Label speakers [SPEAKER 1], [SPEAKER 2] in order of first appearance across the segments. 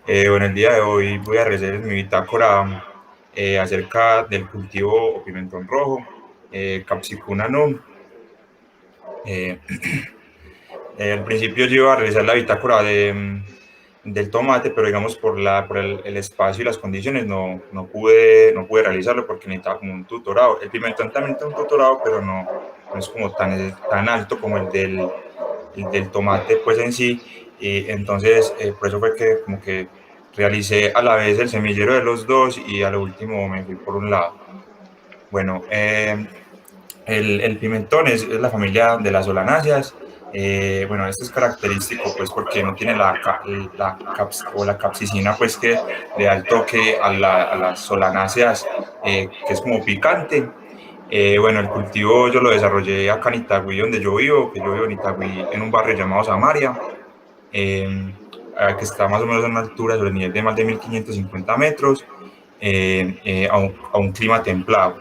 [SPEAKER 1] Bueno, el día de hoy voy a realizar mi bitácora acerca del cultivo o pimentón rojo, Capsicum annuum. Eh, Al principio yo iba a realizar la bitácora del tomate, pero digamos por el espacio y las condiciones no pude realizarlo porque necesitaba como un tutorado. El pimentón también tiene un tutorado, pero no es como tan alto como el del tomate pues en sí. Y entonces por eso fue que como que realicé a la vez el semillero de los dos y a lo último me fui por un lado. Bueno, el pimentón es la familia de las solanáceas. Bueno, esto es característico pues porque no tiene la capsicina pues que le da el toque a las solanáceas, que es como picante. Bueno, el cultivo yo lo desarrollé acá en Itagüí, donde yo vivo, que yo vivo en Itagüí, en un barrio llamado Samaria, eh, que está más o menos a una altura sobre el nivel de más de 1550 metros, a un clima templado.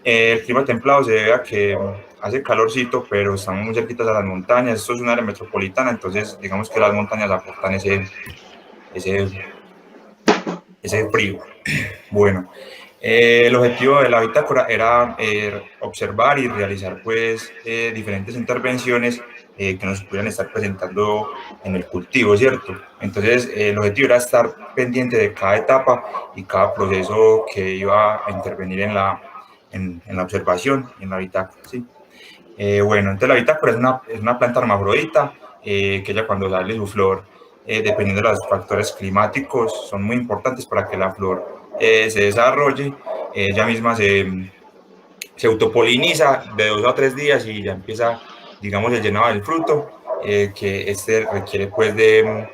[SPEAKER 1] El clima templado se debe a que hace calorcito, pero estamos muy cerquitas a las montañas. Esto es una área metropolitana, entonces digamos que las montañas aportan ese, ese frío. Bueno, el objetivo de la bitácora era observar y realizar pues diferentes intervenciones que nos pudieran estar presentando en el cultivo, ¿cierto? Entonces el objetivo era estar pendiente de cada etapa y cada proceso que iba a intervenir en la observación, en la bitácora, ¿sí? Bueno, entonces la bitácora es una planta hermafrodita, que ella cuando sale su flor, dependiendo de los factores climáticos, son muy importantes para que la flor se desarrolle. Ella misma se autopoliniza de 2 a 3 días y ya empieza, digamos, el llenado del fruto, que este requiere pues de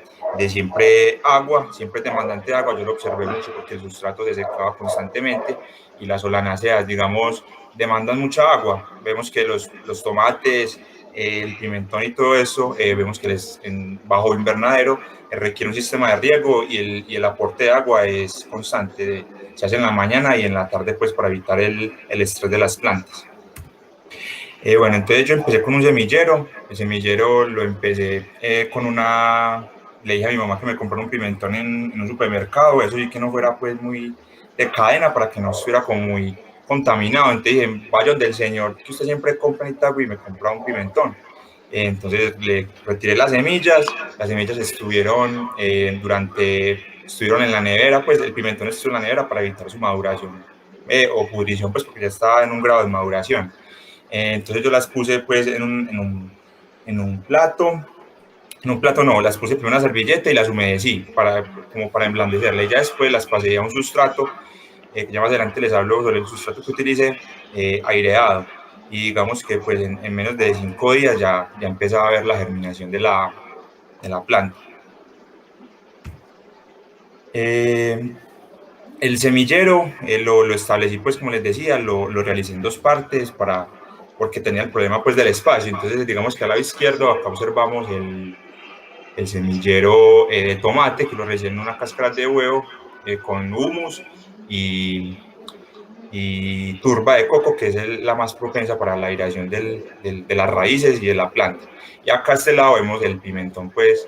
[SPEAKER 1] siempre agua, siempre demandante de agua. Yo lo observé mucho porque el sustrato se secaba constantemente y las solanáceas, digamos, demandan mucha agua. Vemos que los tomates, el pimentón y todo eso, vemos que bajo invernadero requiere un sistema de riego y el aporte de agua es constante. Se hace en la mañana y en la tarde pues para evitar el estrés de las plantas. Bueno, entonces yo empecé con un semillero. El semillero lo empecé le dije a mi mamá que me comprara un pimentón en un supermercado, eso sí que no fuera pues muy de cadena para que no estuviera como muy contaminado. Entonces dije, vaya del señor que usted siempre compra en Itagüí y me compra un pimentón. Entonces le retiré las semillas estuvieron en la nevera, pues el pimentón estuvo en la nevera para evitar su maduración, o pudrición, pues porque ya estaba en un grado de maduración. Entonces yo las puse pues en un plato, no, las puse primero en una servilleta y las humedecí como para emblandecerlas. Y ya después las pasé a un sustrato, que ya más adelante les hablo sobre el sustrato que utilicé, aireado. Y digamos que pues en menos de 5 días ya empezaba a ver la germinación de la planta. Eh, el semillero lo establecí, pues como les decía, lo realicé en dos partes porque tenía el problema pues del espacio. Entonces digamos que al lado izquierdo acá observamos el semillero de tomate, que lo realicé en una cáscara de huevo, con humus y turba de coco, que es la más propensa para la aireación de las raíces y de la planta. Y acá a este lado vemos el pimentón, pues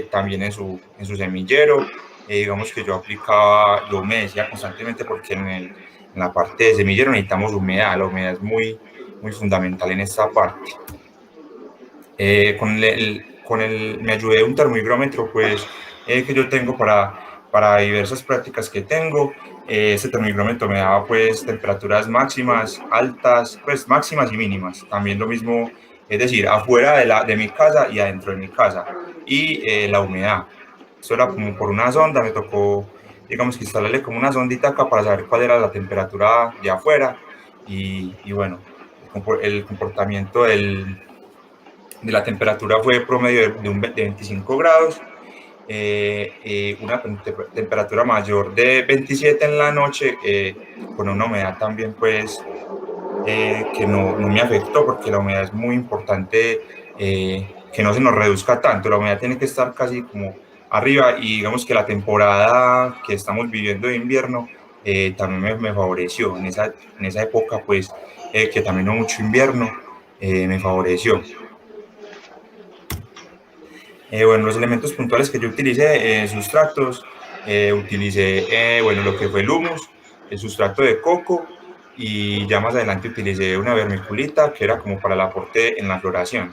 [SPEAKER 1] también en su semillero. Digamos que yo me decía constantemente porque en la parte de semillero necesitamos humedad. La humedad es muy, muy fundamental en esta parte. Me ayudé un termómetro pues, que yo tengo para diversas prácticas que tengo. Este termómetro me daba pues temperaturas máximas, altas, pues máximas y mínimas. También lo mismo, es decir, afuera de mi casa y adentro de mi casa. Y la humedad. Eso era como por una sonda, me tocó, digamos que instalarle como una sondita acá para saber cuál era la temperatura de afuera. Y bueno, el comportamiento de la temperatura fue promedio de 25 grados, una temperatura mayor de 27 en la noche, con una humedad también pues que no me afectó porque la humedad es muy importante, que no se nos reduzca tanto. La humedad tiene que estar casi como arriba y digamos que la temporada que estamos viviendo de invierno también me favoreció. En esa época pues que también no mucho invierno, me favoreció. Bueno, los elementos puntuales que yo utilicé, sustratos, utilicé, bueno, lo que fue el humus, el sustrato de coco, y ya más adelante utilicé una vermiculita que era como para el aporte en la floración.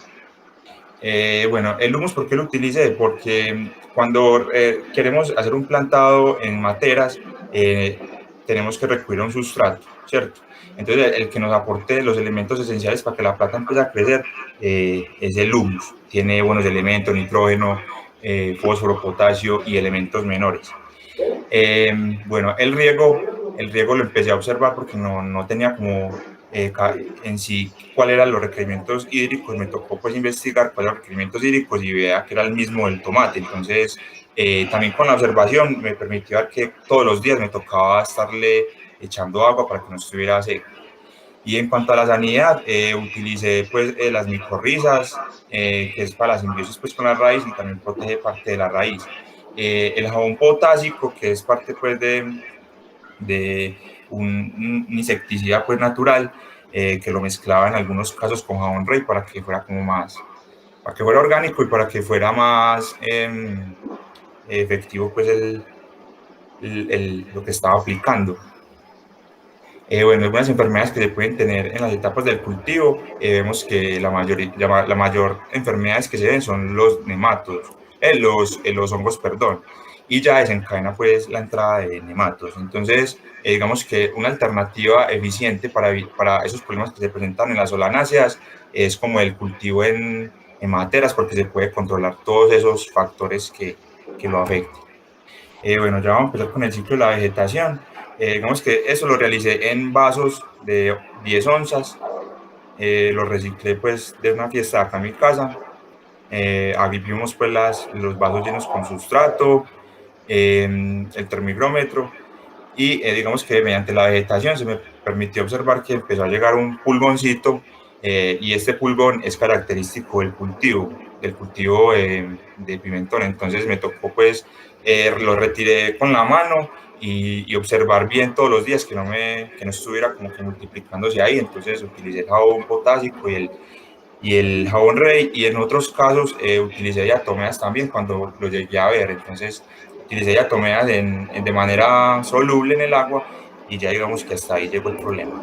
[SPEAKER 1] Bueno, el humus, ¿por qué lo utilicé? Porque cuando queremos hacer un plantado en materas, tenemos que recurrir a un sustrato, ¿cierto? Entonces, el que nos aporte los elementos esenciales para que la planta empiece a crecer es el humus. Tiene buenos elementos, nitrógeno, fósforo, potasio y elementos menores. Bueno, el riego lo empecé a observar porque no tenía como en sí cuáles eran los requerimientos hídricos. Me tocó pues investigar cuáles eran los requerimientos hídricos y vea que era el mismo del tomate. Entonces, también con la observación me permitió ver que todos los días me tocaba estarle echando agua para que no estuviera seco. Y en cuanto a la sanidad, utilicé pues las micorrizas, que es para la simbiosis pues con la raíz y también protege parte de la raíz. El jabón potásico, que es parte pues de un insecticida pues natural, que lo mezclaba en algunos casos con jabón rey para que fuera como más, para que fuera orgánico y para que fuera más efectivo pues lo que estaba aplicando. Bueno, algunas enfermedades que se pueden tener en las etapas del cultivo, vemos que la mayor enfermedades que se ven son los nematos, los hongos, perdón, y ya desencadena pues la entrada de nematos. Entonces, digamos que una alternativa eficiente para esos problemas que se presentan en las solanáceas es como el cultivo en materas, porque se puede controlar todos esos factores que lo afecten. Bueno, ya vamos a empezar con el ciclo de la vegetación. Digamos que eso lo realicé en vasos de 10 onzas. Lo reciclé pues de una fiesta acá en mi casa. Aquí vimos pues los vasos llenos con sustrato, el termigrómetro, y digamos que mediante la vegetación se me permitió observar que empezó a llegar un pulgoncito, y este pulgón es característico del cultivo de pimentón. Entonces me tocó pues, lo retiré con la mano y observar bien todos los días que no estuviera como que multiplicándose ahí. Entonces utilicé el jabón potásico y el jabón rey, y en otros casos utilicé diatomeas también cuando lo llegué a ver. Entonces utilicé diatomeas de manera soluble en el agua, y ya digamos que hasta ahí llegó el problema.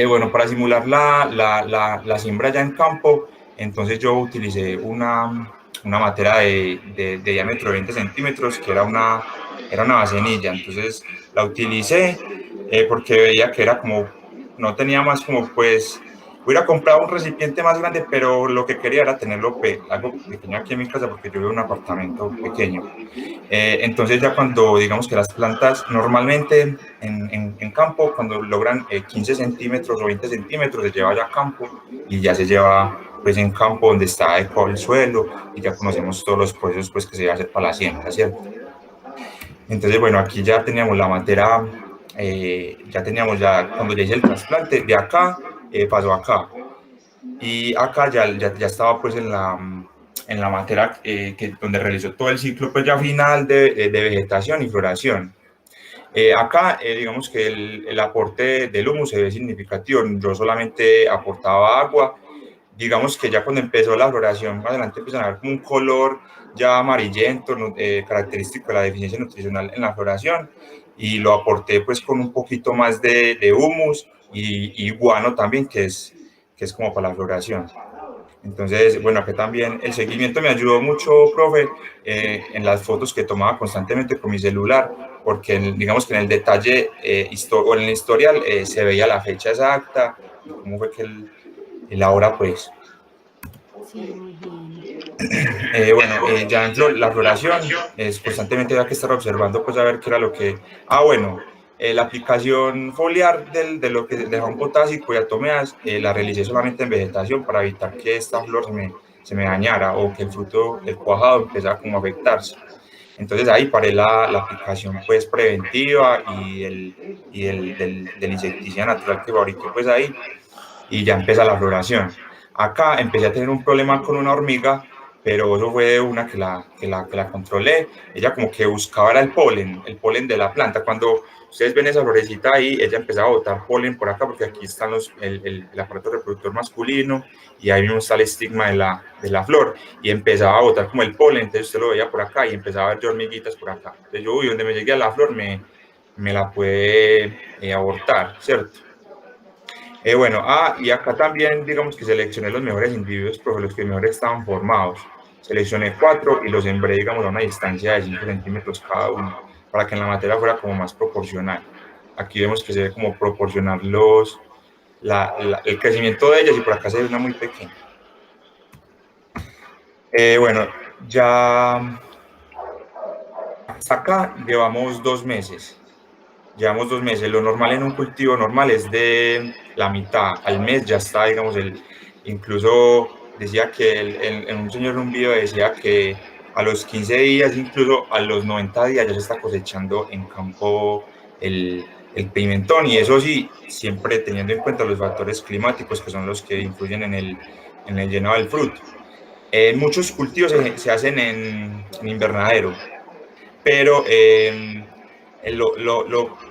[SPEAKER 1] Bueno, para simular la siembra ya en campo, entonces yo utilicé una matera de diámetro de 20 centímetros, que era una vasenilla. Entonces la utilicé porque veía que era como, no tenía más como pues, hubiera comprado un recipiente más grande, pero lo que quería era tenerlo algo pequeño aquí en mi casa porque yo vivo en un apartamento pequeño. Entonces ya cuando digamos que las plantas normalmente en campo, cuando logran 15 centímetros o 20 centímetros, se lleva ya a campo y ya se lleva pues en campo donde está adecuado el suelo, y ya conocemos todos los procesos pues que se debe hacer para la siembra, ¿cierto? Entonces, bueno, aquí ya teníamos la matera, ya teníamos ya, cuando ya hice el trasplante, de acá pasó acá. Y acá ya estaba pues en la matera donde realizó todo el ciclo pues ya final de vegetación y floración. Acá, digamos que el aporte del humus se ve significativo. Yo solamente aportaba agua. Digamos que ya cuando empezó la floración, más adelante empiezan a ver como un color ya amarillento, característico de la deficiencia nutricional en la floración, y lo aporté pues con un poquito más de humus y guano también, que es como para la floración. Entonces, bueno, aquí también el seguimiento me ayudó mucho, profe, en las fotos que tomaba constantemente con mi celular, porque digamos que en el detalle o en el historial se veía la fecha exacta y cómo fue que la hora, pues.
[SPEAKER 2] Sí, muy bien.
[SPEAKER 1] Bueno, ya en la floración, constantemente había que estar observando, pues a ver qué era lo que... Ah, bueno, la aplicación foliar de lo que dejaba un potásico y atomeas, la realicé solamente en vegetación para evitar que esta flor se me dañara, o que el fruto, el cuajado, empezara como a afectarse. Entonces ahí paré la aplicación pues preventiva del insecticida natural que fabriqué pues ahí, y ya empieza la floración. Acá empecé a tener un problema con una hormiga pero eso fue una que la controlé. Ella como que buscaba era el polen de la planta. Cuando ustedes ven esa florecita ahí, ella empezaba a botar polen por acá, porque aquí están el aparato reproductor masculino y ahí mismo está el estigma de la flor, y empezaba a botar como el polen, entonces usted lo veía por acá y empezaba a ver yo hormiguitas por acá. Entonces yo, uy, donde me llegue a la flor me la puede abortar, ¿cierto? Bueno, y acá también, digamos que seleccioné los mejores individuos, pero los que mejor estaban formados. Seleccioné 4 y los sembré, digamos, a una distancia de 5 centímetros cada uno, para que en la materia fuera como más proporcional. Aquí vemos que se ve como proporcionar el crecimiento de ellas, y por acá se ve una muy pequeña. Bueno, ya hasta acá llevamos 2 meses. Llevamos 2 meses. Lo normal en un cultivo normal es de la mitad. Al mes ya está, digamos, incluso decía que un señor en un video decía que a los 15 días, incluso a los 90 días ya se está cosechando en campo el pimentón, y eso sí, siempre teniendo en cuenta los factores climáticos, que son los que influyen en el llenado del fruto. Muchos cultivos se hacen en invernadero, pero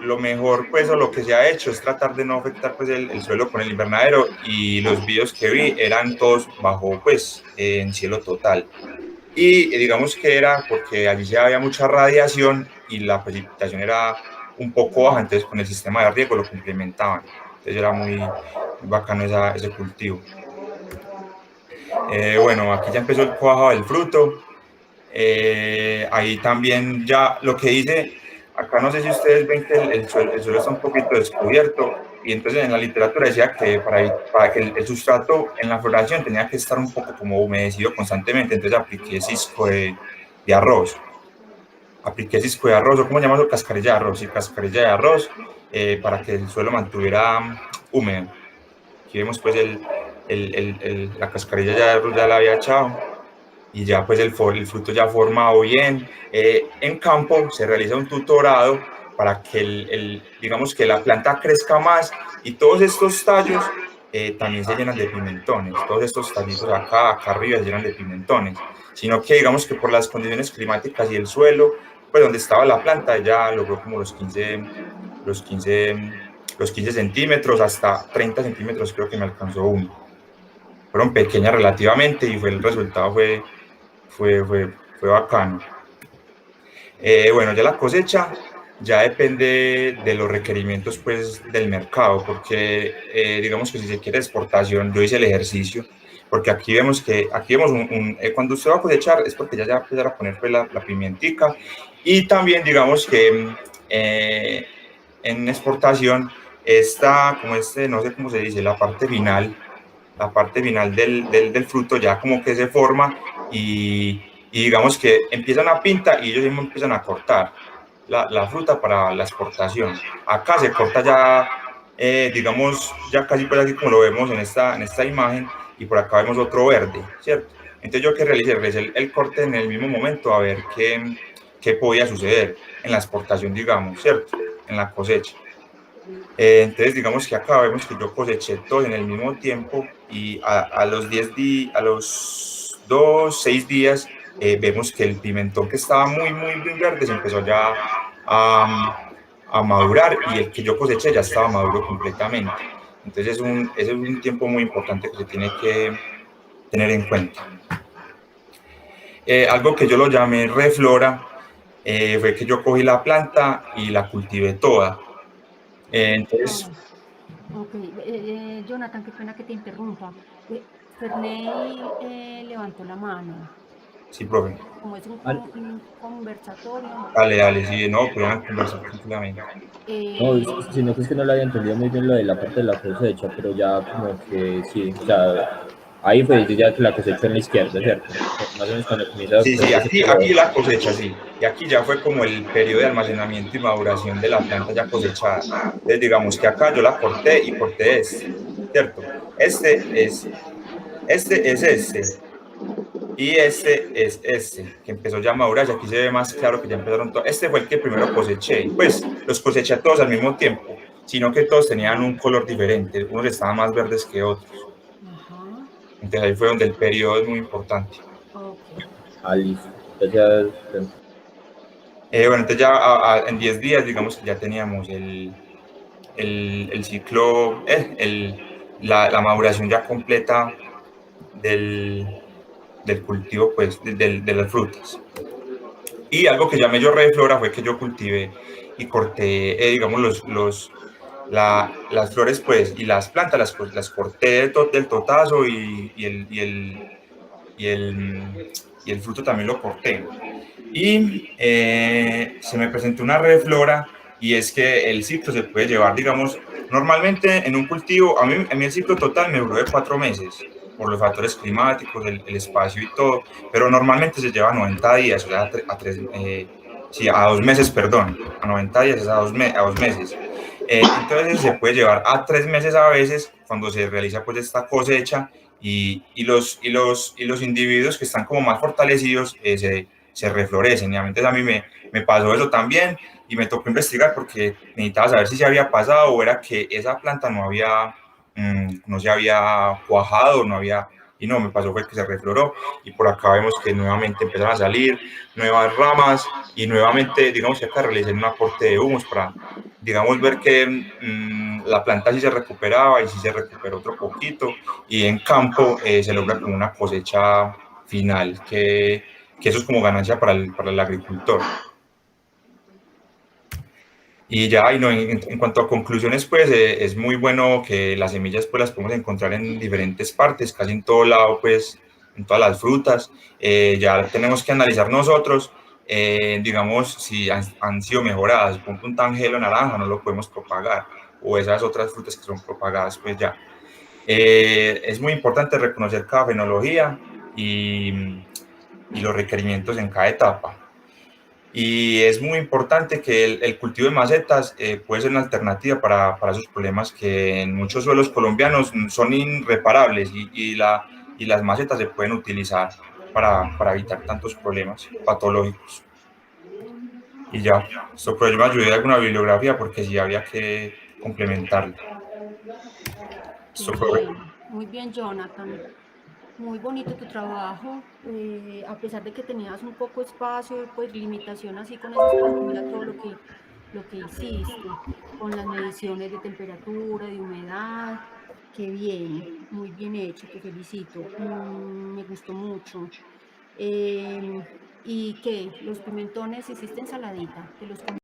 [SPEAKER 1] lo mejor, pues, o lo que se ha hecho es tratar de no afectar, pues, el suelo con el invernadero, y los videos que vi eran todos bajo, pues, en cielo total. Y digamos que era porque allí ya había mucha radiación y la precipitación era un poco baja, entonces con el sistema de riego lo complementaban. Entonces era muy bacano ese cultivo. Bueno, aquí ya empezó el cuajo del fruto. Ahí también ya lo que hice, acá no sé si ustedes ven que el suelo está un poquito descubierto, y entonces en la literatura decía que para que el sustrato en la floración tenía que estar un poco como humedecido constantemente, entonces apliqué cisco de arroz. Apliqué cisco de arroz, o ¿cómo llamamos? Cascarilla de arroz, y cascarilla de arroz, para que el suelo mantuviera húmedo. Aquí vemos pues la cascarilla de arroz ya la había echado, y ya pues el fruto ya formado bien. En campo se realiza un tutorado para que digamos que la planta crezca más, y todos estos tallos también se llenan de pimentones. Todos estos tallitos acá arriba se llenan de pimentones, sino que digamos que por las condiciones climáticas y el suelo, pues donde estaba la planta, ya logró como los 15, los 15 centímetros, hasta 30 centímetros creo que me alcanzó uno. Fueron pequeñas relativamente, y el resultado fue bacano. Bueno, ya la cosecha ya depende de los requerimientos, pues, del mercado, porque digamos que si se quiere exportación, yo hice el ejercicio, porque aquí vemos cuando usted va a cosechar es porque ya se va a empezar a poner, pues, la pimientica, y también digamos que en exportación está como no sé cómo se dice, la parte final del fruto ya como que se forma, y digamos que empieza una pinta y ellos mismos empiezan a cortar la fruta para la exportación. Acá se corta ya, digamos, ya casi pues así como lo vemos en esta imagen, y por acá vemos otro verde, ¿cierto? Entonces yo que realicé el corte en el mismo momento, a ver qué podía suceder en la exportación, digamos, ¿cierto? En la cosecha. Entonces digamos que acá vemos que yo coseché todo en el mismo tiempo, y a los 6 días, vemos que el pimentón, que estaba muy verde, se empezó ya a madurar, y el que yo coseché ya estaba maduro completamente. Entonces ese es un tiempo muy importante que se tiene que tener en cuenta. Algo que yo lo llamé reflora, fue que yo cogí la planta y la cultivé toda. Entonces,
[SPEAKER 2] ok, Jonathan, qué pena que te interrumpa. Ferney levantó la mano.
[SPEAKER 1] sí, profe.
[SPEAKER 2] Como es un conversatorio.
[SPEAKER 1] Dale, sí, no, podrían conversar tranquilamente.
[SPEAKER 3] No, sino que es que no le había entendido muy bien lo de la parte de la cosecha, pero ya como que sí, o sea, ahí fue ya que la cosecha en la izquierda, ¿cierto? Más o menos cuando comienza.
[SPEAKER 1] Sí, aquí la cosecha, sí. Y aquí ya fue como el periodo de almacenamiento y maduración de la planta ya cosechada. Entonces, digamos que acá yo la corté y corté ¿cierto? Este es y que empezó ya a madurar, y aquí se ve más claro que ya empezaron todos. Este fue el que primero coseché, pues los coseché todos al mismo tiempo, sino que todos tenían un color diferente, unos estaban más verdes que otros.
[SPEAKER 2] Ajá.
[SPEAKER 1] Entonces ahí fue donde el periodo es muy importante.
[SPEAKER 2] Ok,
[SPEAKER 3] Ah, listo. Gracias.
[SPEAKER 1] Bueno, entonces ya en 10 días, digamos que ya teníamos el ciclo, la maduración ya completa del cultivo, pues, de las frutas. Y algo que llamé yo red flora fue que yo cultivé y corté, digamos, las flores, pues, y las plantas las corté del totazo y el fruto también lo corté. Y se me presentó una red flora y es que el ciclo se puede llevar, digamos, normalmente en un cultivo, a mí el ciclo total me duró de 4 meses por los factores climáticos, el espacio y todo, pero normalmente se lleva 90 días, o sea, sí, a 2 meses, perdón, a 90 días es a 2 meses. Entonces se puede llevar a 3 meses a veces cuando se realiza pues esta cosecha y los individuos que están como más fortalecidos se reflorecen. Y a mí me pasó eso también y me tocó investigar porque necesitaba saber si se había pasado o era que esa planta no se había cuajado, y no, me pasó fue que se refloró y por acá vemos que nuevamente empezaron a salir nuevas ramas y nuevamente, digamos que acá realicé un aporte de humus para, digamos, ver que la planta sí se recuperaba y sí se recuperó otro poquito y en campo se logra como una cosecha final que eso es como ganancia para el agricultor. Y ya, y no, en cuanto a conclusiones, pues es muy bueno que las semillas pues las podemos encontrar en diferentes partes, casi en todo lado, pues en todas las frutas. Ya tenemos que analizar nosotros, digamos, si han sido mejoradas. Por ejemplo, un tangelo naranja no lo podemos propagar, o esas otras frutas que son propagadas, pues ya. Es muy importante reconocer cada fenología y los requerimientos en cada etapa. Y es muy importante que el cultivo de macetas puede ser una alternativa para esos problemas que en muchos suelos colombianos son irreparables y las macetas se pueden utilizar para evitar tantos problemas patológicos. Y ya, esto pues yo me ayudé de alguna bibliografía porque sí había que complementarla. Esto fue
[SPEAKER 2] Muy bien, Jonathan. Muy bonito tu trabajo, a pesar de que tenías un poco espacio, pues limitación así con ese espacio, mira todo lo que hiciste, con las mediciones de temperatura, de humedad, qué bien, muy bien hecho, te felicito, me gustó mucho. ¿Y qué? ¿Los pimentones hiciste ensaladita? ¿Te los